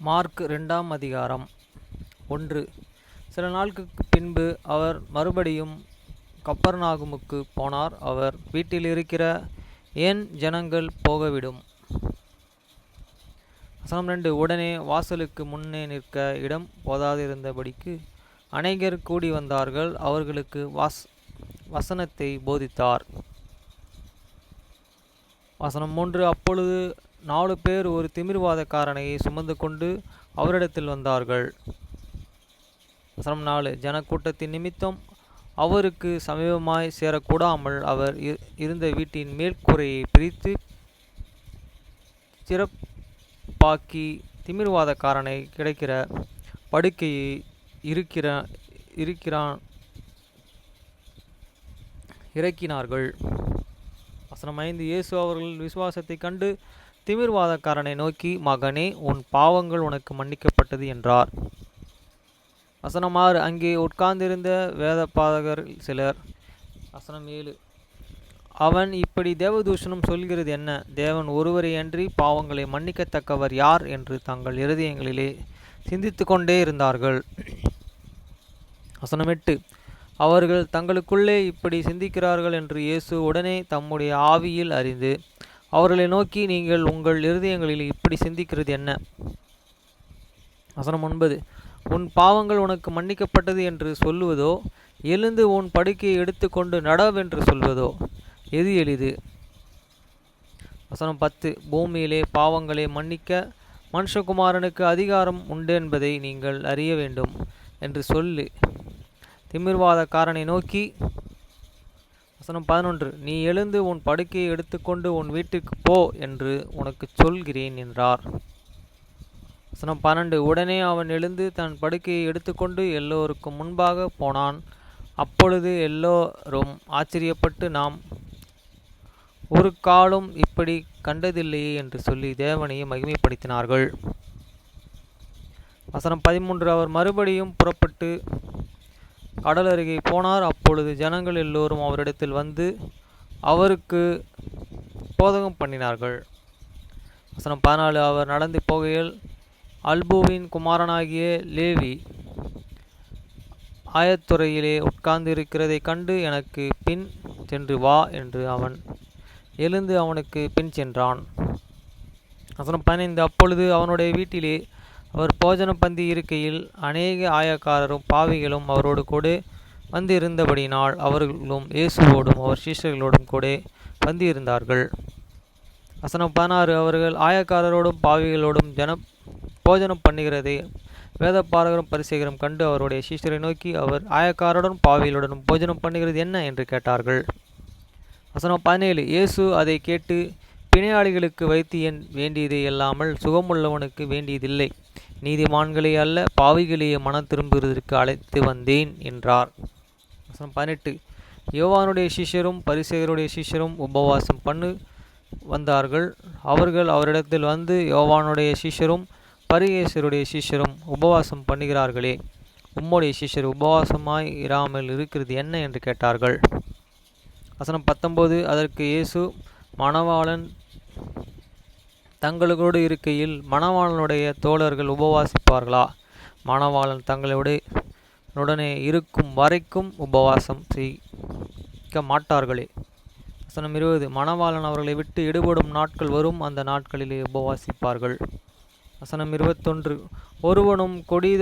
Mark 2ஆம் அதிகாரம் 1. சில நாட்களுக்குப் பின்பு அவர் மறுபடியும் கப்பர்நாகுமுக்குப் போனார். அவர் வீட்டில் இருக்கிற ஏன் ஜனங்கள் போகவிடும். வசனம் 2. உடனே வாசலுக்கு முன்னே நிற்க இடம் போதாதிருந்தபடிக்கு அநேகர் கூடி வந்தார்கள். அவர்களுக்கு வசனத்தை போதித்தார். வசனம் 3. அப்பொழுது 4 பேர் ஒரு திமிர்வாதக்காரனை சுமந்து கொண்டு அவரிடத்தில் வந்தார்கள். வசனம் 4. ஜனக்கூட்டத்தின் நிமித்தம் அவருக்கு சமீபமாய் சேரக்கூடாமல் அவர் இருந்த வீட்டின் மேற்கூரையை பிரித்து சிறப்பாக்கி திமிர்வாதக்காரனை கிடக்கிற படுக்கையை இறக்கினார்கள். வசனம் 5. இயேசு அவர்கள் விசுவாசத்தைக் கண்டு திமிர்வாதக்காரனை நோக்கி, மகனே, உன் பாவங்கள் உனக்கு மன்னிக்கப்பட்டது என்றார். வசனம் 6. அங்கே உட்கார்ந்திருந்த வேதபாரகர் சிலர். வசனம் 7. அவன் இப்படி தேவதூஷணம் சொல்கிறது என்ன? தேவன் ஒருவரையன்றி பாவங்களை மன்னிக்கத்தக்கவர் யார் என்று தங்கள் இருதயங்களிலே சிந்தித்து கொண்டே இருந்தார்கள். வசனம் 8. அவர்கள் தங்களுக்குள்ளே இப்படி சிந்திக்கிறார்கள் என்று இயேசு உடனே தம்முடைய ஆவியில் அறிந்து அவர்களை நோக்கி, நீங்கள் உங்கள் இருதயங்களில் இப்படி சிந்திக்கிறது என்ன? வசனம் 9. உன் பாவங்கள் உனக்கு மன்னிக்கப்பட்டது என்று சொல்லுவதோ, எழுந்து உன் படுக்கையை எடுத்துக்கொண்டு நடவென்று சொல்வதோ எது எளிது? வசனம் 10. பூமியிலே பாவங்களை மன்னிக்க மனுஷகுமாரனுக்கு அதிகாரம் உண்டென்பதை நீங்கள் அறிய வேண்டும் என்று சொல்லி திமிர்வாதக்காரனை நோக்கி. வசனம் 11. நீ எழுந்து உன் படுக்கையை எடுத்துக்கொண்டு உன் வீட்டுக்கு போ என்று உனக்கு சொல்கிறேன் என்றார். வசனம் 12. உடனே அவன் எழுந்து தன் படுக்கையை எடுத்துக்கொண்டு எல்லோருக்கும் முன்பாக போனான். அப்பொழுது எல்லோரும் ஆச்சரியப்பட்டு, நாம் ஒரு காலும் இப்படி கண்டதில்லையே என்று சொல்லி தேவனையே மகிமைப்படுத்தினார்கள். வசனம் 13. அவர் மறுபடியும் புறப்பட்டு கடல் அருகே போனார். அப்பொழுது ஜனங்கள் எல்லோரும் அவரிடத்தில் வந்து அவருக்கு போதகம் பண்ணினார்கள். வசனம் 14. அவர் நடந்து போகையில் அல்பூவின் குமாரனாகிய லேவி ஆயத்துறையிலே உட்கார்ந்து இருக்கிறதை கண்டு, எனக்கு பின் சென்று வா என்று அவன் எழுந்து அவனுக்கு பின் சென்றான். வசனம் 15. அப்பொழுது அவனுடைய வீட்டிலே அவர் போஜன பந்தி இருக்கையில் அநேக ஆயக்காரரும் பாவிகளும் அவரோடு கூட வந்து இருந்தபடினால் அவர்களும் இயேசுவோடும் அவர் சீஷர்களோடும் கூட வந்து இருந்தார்கள். வசனம் 16. அவர்கள் ஆயக்காரரோடும் பாவிகளோடும் போஜனம் பண்ணுகிறதை வேதபாரகரும் பரிசேயரும் கண்டு அவருடைய சீஷரை நோக்கி, அவர் ஆயக்காரருடன் பாவிகளுடன் போஜனம் பண்ணுகிறது என்ன என்று கேட்டார்கள். வசனம் 17. இயேசு அதை கேட்டு, பிணையாளிகளுக்கு வைத்தியன் வேண்டியதை அல்லாமல் சுகமுள்ளவனுக்கு வேண்டியதில்லை, நீதிமான்களே அல்ல பாவிகளையே மனம் திரும்புவதற்கு அழைத்து வந்தேன் என்றார். வசனம் 18. யோவானுடைய சீஷரும் பரிசேயருடைய சீஷரும் உபவாசம் பண்ணு வந்தார்கள். அவர்கள் அவரிடத்தில் வந்து, யோவானுடைய சீஷரும் பரிசேயருடைய சீஷரும் உபவாசம் பண்ணுகிறார்களே, உம்முடைய சீஷர் உபவாசமாய் இராமல் இருக்கிறது என்ன என்று கேட்டார்கள். வசனம் 19. அதற்கு இயேசு, மணவாளன் தங்களோடு இருக்கையில் மணவாளனுடைய தோழர்கள் உபவாசிப்பார்களா? மணவாளன் தங்களுடனே இருக்கும் வரைக்கும் உபவாசம் செய்ய மாட்டார்களே. வசனம் 20. மணவாளன் அவர்களை விட்டு எடுபடும் நாட்கள் வரும், அந்த நாட்களிலே உபவாசிப்பார்கள். வசனம் 21. ஒருவனும் கொடிய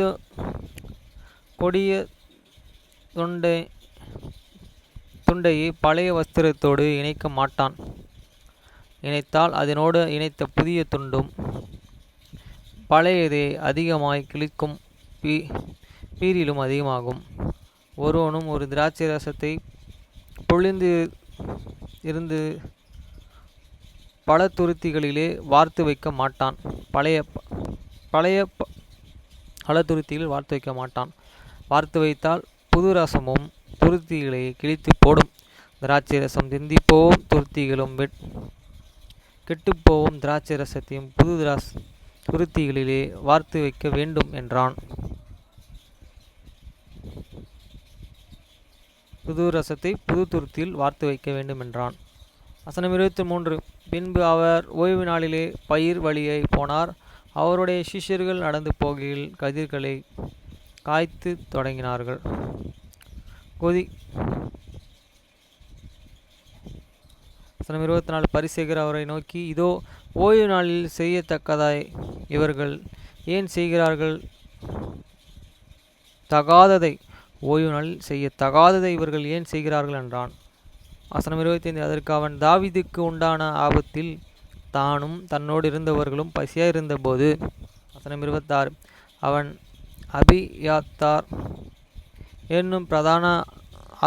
துண்டையை பழைய வஸ்திரத்தோடு இணைக்க மாட்டான். இணைத்தால் அதனோடு இணைத்த புதிய துண்டும் பழையதை அதிகமாய் கிழிக்கும், பீரிலும் அதிகமாகும். ஒருவனும் ஒரு திராட்சை ரசத்தை பொழிந்து இருந்து பல துருத்திகளிலே வார்த்து வைக்க மாட்டான். பழைய துருத்திகளில் வார்த்து வைக்க மாட்டான். வார்த்து வைத்தால் புது ரசமும் துருத்திகளை கிழித்து போடும். திராட்சை ரசம் சிந்திப்போவும் துருத்திகளும் கெட்டுப்போவும். திராட்சை ரசத்தையும் புது துருத்திகளிலே வார்த்து வைக்க வேண்டும் என்றான். புது ரசத்தை புது துருத்தியில் வார்த்து வைக்க வேண்டும் என்றான். வசனம் 23. பின்பு அவர் ஓய்வு நாளிலே பயிர் வழியை போனார். அவருடைய சிஷ்யர்கள் நடந்து போகையில் கதிர்களை காய்த்து தொடங்கினார்கள். வசனம் 24. பரிசேயர் அவரை நோக்கி, இதோ ஓய்வு நாளில் செய்யத்தக்கதாய் இவர்கள் ஏன் செய்கிறார்கள்? ஓய்வு நாளில் செய்யத்தகாததை இவர்கள் ஏன் செய்கிறார்கள் என்றான். வசனம் 25. அதற்கு அவன், தாவீதுக்கு உண்டான ஆபத்தில் தானும் தன்னோடு இருந்தவர்களும் பசியாயிருந்தபோது. வசனம் 26. அவன் அபியாத்தார் என்னும் பிரதான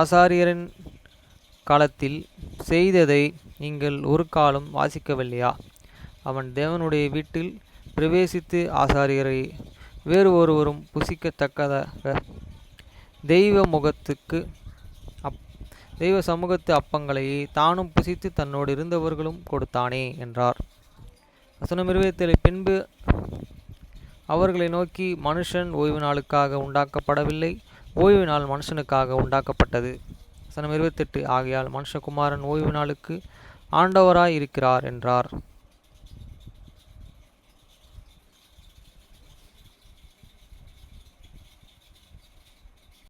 ஆசாரியரின் காலத்தில் செய்ததை நீங்கள் ஒரு காலம் வாசிக்கவில்லையா? அவன் தேவனுடைய வீட்டில் பிரவேசித்து ஆசாரியரை வேறு ஒருவரும் புசிக்கத்தக்கதாக தெய்வ சமூகத்து அப்பங்களையே தானும் புசித்து தன்னோடு இருந்தவர்களும் கொடுத்தானே என்றார். வசனம் 27. பின்பு அவர்களை நோக்கி, மனுஷன் ஓய்வு நாளுக்காக உண்டாக்கப்படவில்லை, ஓய்வு நாள் மனுஷனுக்காக உண்டாக்கப்பட்டது. வசனம் 28. ஆகையால் மனுஷகுமாரன் ஓய்வு நாளுக்கு ஆண்டவராய் இருக்கிறார் என்றார்.